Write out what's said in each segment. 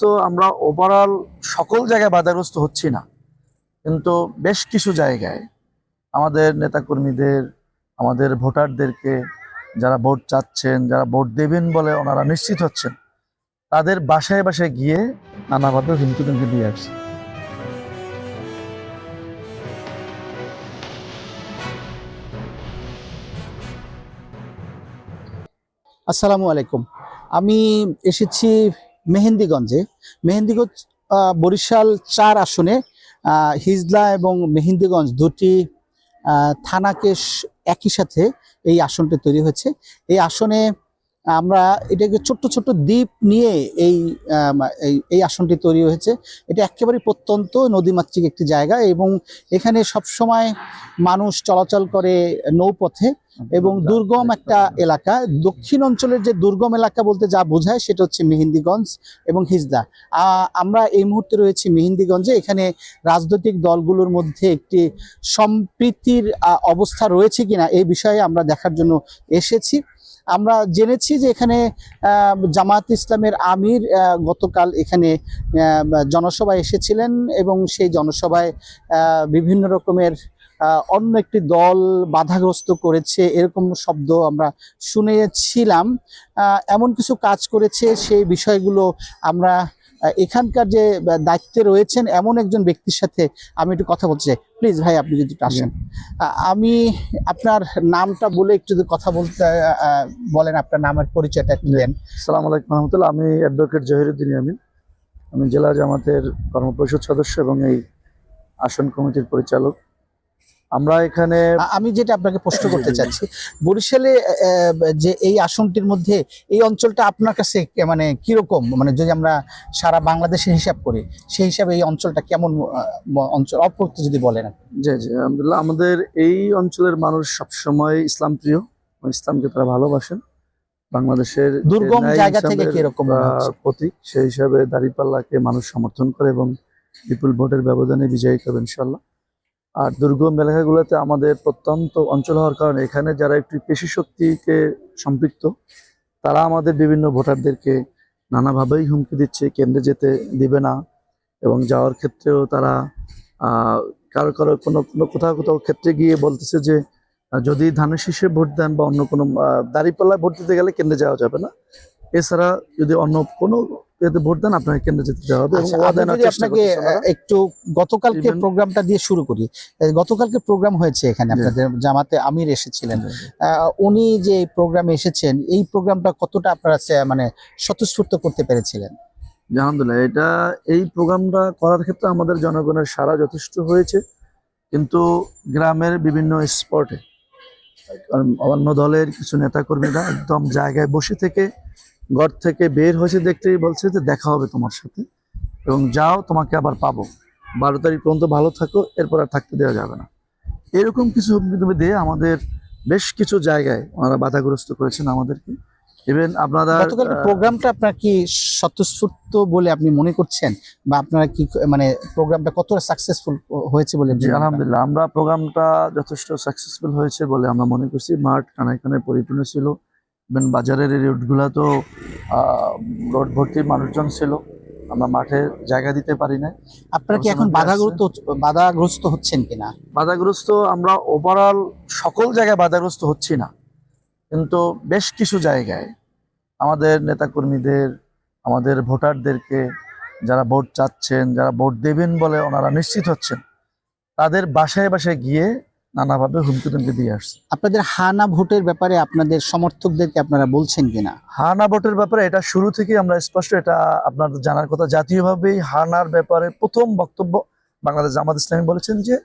তো আমরা ওভারঅল সকল জায়গায় বাধাগ্রস্ত হচ্ছি না, কিন্তু বেশ কিছু জায়গায় আমাদের নেতাকর্মীদের, আমাদের ভোটারদেরকে, যারা ভোট চাচ্ছেন, যারা ভোট দেবেন বলে ওনারা নিশ্চিত হচ্ছেন, তাদের বাসায় বাসায় গিয়ে নানাভাবে হুমকি টুমকি দিয়ে আসছে। আসসালামু আলাইকুম। আমি এসেছি মেহেন্দিগঞ্জে। মেহেন্দিগঞ্জ বরিশাল ৪ আসনে হিজলা এবং মেহেন্দিগঞ্জ দুটি থানাকে একই সাথে এই আসনটি তৈরি হয়েছে। এই আসনে আমরা এটাকে ছোট্ট ছোট্ট দ্বীপ নিয়ে এই এই আসনটি তৈরি হয়েছে। এটা একেবারে প্রত্যন্ত নদীমাতৃক একটি জায়গা এবং এখানে সবসময় মানুষ চলাচল করে নৌপথে এবং দুর্গম একটা এলাকা। দক্ষিণ অঞ্চলের যে দুর্গম এলাকা বলতে যা বোঝায় সেটা হচ্ছে মেহেন্দিগঞ্জ এবং হিজলা। আমরা এই মুহূর্তে রয়েছি মেহেন্দিগঞ্জে। এখানে রাজনৈতিক দলগুলোর মধ্যে একটি সম্প্রীতির অবস্থা রয়েছে কিনা এই বিষয়ে আমরা দেখার জন্য এসেছি। আমরা জেনেছি যে এখানে জামাত ইসলামের আমির গতকাল এখানে জনসভায় এসেছিলেন এবং সেই জনসভায় বিভিন্ন রকমের অন্য একটি দল বাধাগ্রস্ত করেছে এরকম শব্দ আমরা শুনেছিলাম। এমন কিছু কাজ করেছে সেই বিষয়গুলো আমরা এখানকার যে দায়িত্বে রয়েছেন এমন একজন ব্যক্তির সাথে আমি একটু কথা বলতে চাই। প্লিজ ভাই, আপনি যদি একটু আসেন। আমি আপনার নামটা বলে একটু যদি কথা বলতে বলেন, আপনার নামের পরিচয়টা একটু দেন। আসসালামু আলাইকুম রহমতুল্লাহ। আমি অ্যাডভোকেট জহিরুদ্দিন আমিন। আমি জেলা জামাতের কর্মপরিষদ সদস্য এবং এই আসন কমিটির পরিচালক। আমরা এখানে আমি যেটা আপনাকে প্রশ্ন করতে চাচ্ছি, বরিশালে যে এই আসনটির মধ্যে এই অঞ্চলটা আপনার কাছে মানে কিরকম, মানে যদি আমরা সারা বাংলাদেশের হিসাব করি সেই হিসাবে এই অঞ্চলটা কেমন অঞ্চল অপ্রত যদি বলেন। জি জি আলহামদুলিল্লাহ, আমাদের এই অঞ্চলের মানুষ সবসময় ইসলাম প্রিয়, ইসলামকে তারা ভালোবাসেন। বাংলাদেশের দুর্গম জায়গা থেকে কিরকম প্রতীক, সেই হিসাবে দাঁড়িপাল্লাকে মানুষ সমর্থন করে এবং বিপুল ভোটের ব্যবধানে বিজয়ী হবে ইনশাল্লাহ। আর দুর্গম এলাকাগুলোতে আমাদের প্রত্যন্ত অঞ্চল হওয়ার কারণে এখানে যারা একটু পেশি শক্তিকে সম্পৃক্ত, তারা আমাদের বিভিন্ন ভোটারদেরকে নানাভাবেই হুমকি দিচ্ছে, কেন্দ্রে যেতে দিবে না এবং যাওয়ার ক্ষেত্রেও তারা কারো কারো কোনো কোনো কোথাও কোথাও ক্ষেত্রে গিয়ে বলতেছে যে যদি ধানের শীষে ভোট দেন বা অন্য কোনো দাঁড়িপাল্লায় ভোট দিতে গেলে কেন্দ্রে যাওয়া যাবে না, এছাড়া যদি অন্য কোনো ভোট দেন আপনাকে কেন্দ্রে যেতে দেওয়া হবে। আপনাকে একটু গতকালকে প্রোগ্রামটা দিয়ে শুরু করি। গতকালকে প্রোগ্রাম হয়েছে এখানে, আপনাদের জামাতে আমির এসেছিলেন। উনি যে প্রোগ্রামে এসেছেন এই প্রোগ্রামটা কতটা আপনারা মানে স্বতঃস্ফূর্ত করতে পেরেছিলেন? আলহামদুলিল্লাহ, এই প্রোগ্রামটা করার ক্ষেত্রে আমাদের জনগণের সাড়া যথেষ্ট হয়েছে, কিন্তু গ্রামের বিভিন্ন স্পটে অন্য দলের কিছু নেতাকর্মীরা একদম জায়গায় বসে থেকে ঘর থেকে বের হয়েছে দেখতেই বলছে যে দেখা হবে তোমার সাথে এবং যাও, তোমাকে আবার পাবো, 12 তারিখ পর্যন্ত ভালো থাকো, এরপর আর থাকতে দেওয়া যাবে না, এরকম কিছু হুমকি দিয়ে আমাদের বেশ কিছু জায়গায় ওনারা বাধাগ্রস্ত করেছেন আমাদেরকে। ইভেন আপনারা প্রোগ্রামটা আপনার কি স্বতঃস্ফূর্ত বলে আপনি মনে করছেন, বা আপনারা কি মানে প্রোগ্রামটা কতটা সাকসেসফুল হয়েছে বলে? আলহামদুলিল্লাহ, আমরা প্রোগ্রামটা যথেষ্ট সাকসেসফুল হয়েছে বলে আমরা মনে করছি। মাঠ কানায় কানায় পরিপূর্ণ ছিল, ইভেন বাজারের এই রোডগুলো তো রোড ভর্তি মানুষজন ছিল, আমরা মাঠে জায়গা দিতে পারি না। আপনারা কি এখন বাধাগ্রস্ত হচ্ছেন কিনা? বাধাগ্রস্ত আমরা ওভারঅল সকল জায়গায় বাধাগ্রস্ত হচ্ছি না, কিন্তু বেশ কিছু জায়গায় আমাদের নেতাকর্মীদের, আমাদের ভোটারদেরকে, যারা ভোট চাচ্ছেন, যারা ভোট দেবেন বলে ওনারা নিশ্চিত হচ্ছেন, তাদের বাসায় বাসায় গিয়ে নানাভাবে হুমকি টুমকি দিয়ে আসছে। আপনাদের হানা ভোটের ব্যাপারে আপনাদের সমর্থকদেরকে আপনারা বলছেন কিনা? হানা ভোটের ব্যাপারে এটা শুরু থেকেই আমরা স্পষ্ট, এটা আপনাদের জানার কথা, জাতীয়ভাবেই হানার ব্যাপারে প্রথম বক্তব্য বাংলাদেশ জামাত ইসলামী বলেছেন যে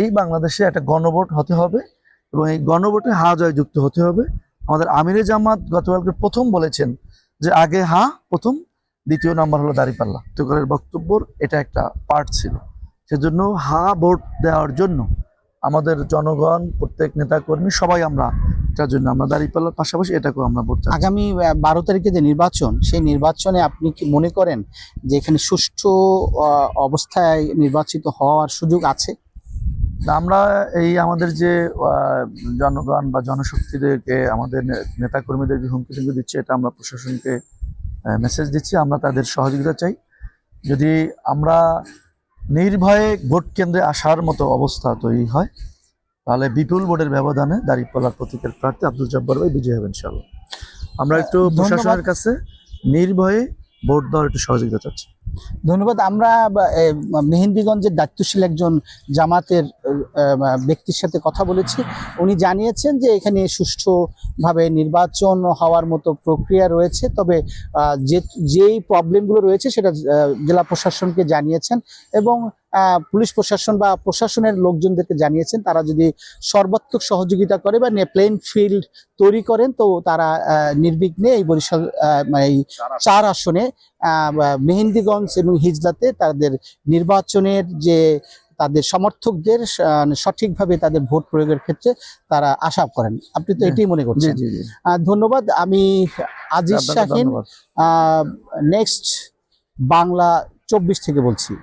এই বাংলাদেশে একটা গণভোট হতে হবে এবং এই গণভোটে হা জয় যুক্ত হতে হবে। আমাদের আমিরে জামাত গতকালকে প্রথম বলেছেন যে আগে হা প্রথম, দ্বিতীয় নাম্বার হলো দাঁড়িপাল্লা। তোকালের বক্তব্যর এটা একটা পার্ট ছিল, সেজন্য হা ভোট দেওয়ার জন্য আমাদের জনগণ, প্রত্যেক নেতাকর্মী সবাই আমরা এটার জন্য আমরা দাঁড়িপাল্লার পাশাপাশি এটাকেও আমরা ভোট চাই। আগামী 12 তারিখে যে নির্বাচন, সেই নির্বাচনে আপনি কি মনে করেন যে এখানে সুষ্ঠু অবস্থায় নির্বাচিত হওয়ার সুযোগ আছে? আমরা এই আমাদের যে জনগণ বা জনশক্তিদেরকে, আমাদের নেতাকর্মীদেরকে হুমকি টুমকি দিচ্ছে, এটা আমরা প্রশাসনকে মেসেজ দিচ্ছি, আমরা তাদের সহযোগিতা চাই। যদি আমরা নির্ভয়ে ভোট কেন্দ্রে আসার মতো অবস্থা তৈরি হয়, তাহলে বিপুল ভোটের ব্যবধানে দাঁড়িপাল্লার প্রতীকের প্রার্থী আব্দুল জব্বার ভাই বিজয়ী হবেন ইনশাআল্লাহ। আমরা একটু প্রশাসনের কাছে নির্ভয়ে ভোট দেওয়ার একটু সহযোগিতা চাচ্ছি। ধন্যবাদ। আমরা মেহেন্দিগঞ্জের দায়িত্বশীল একজন জামাতের ব্যক্তির সাথে কথা বলেছি। উনি জানিয়েছেন যে এখানে সুষ্ঠুভাবে নির্বাচন হওয়ার মতো প্রক্রিয়া রয়েছে, তবে যেই প্রবলেমগুলো রয়েছে সেটা জেলা প্রশাসনকে জানিয়েছেন এবং পুলিশ প্রশাসন বা প্রশাসনের লোকজনদেরকে জানিয়েছেন তারা যদি সর্বাত্মক সহযোগিতা করে বা প্লেইং ফিল্ড তৈরি করেন, তো তারা নির্বিঘ্নে এই বরিশাল এই 4 আসনে মেহেন্দিগঞ্জ এবং হিজলাতে তাদের নির্বাচনের যে তাদের সমর্থকদের সঠিকভাবে তাদের ভোট প্রয়োগের ক্ষেত্রে তারা আশা করেন। আপনি তো এটাই মনে করছেন। ধন্যবাদ। আমি আজিজ শাহিন, নেক্সট বাংলা 24 থেকে বলছি।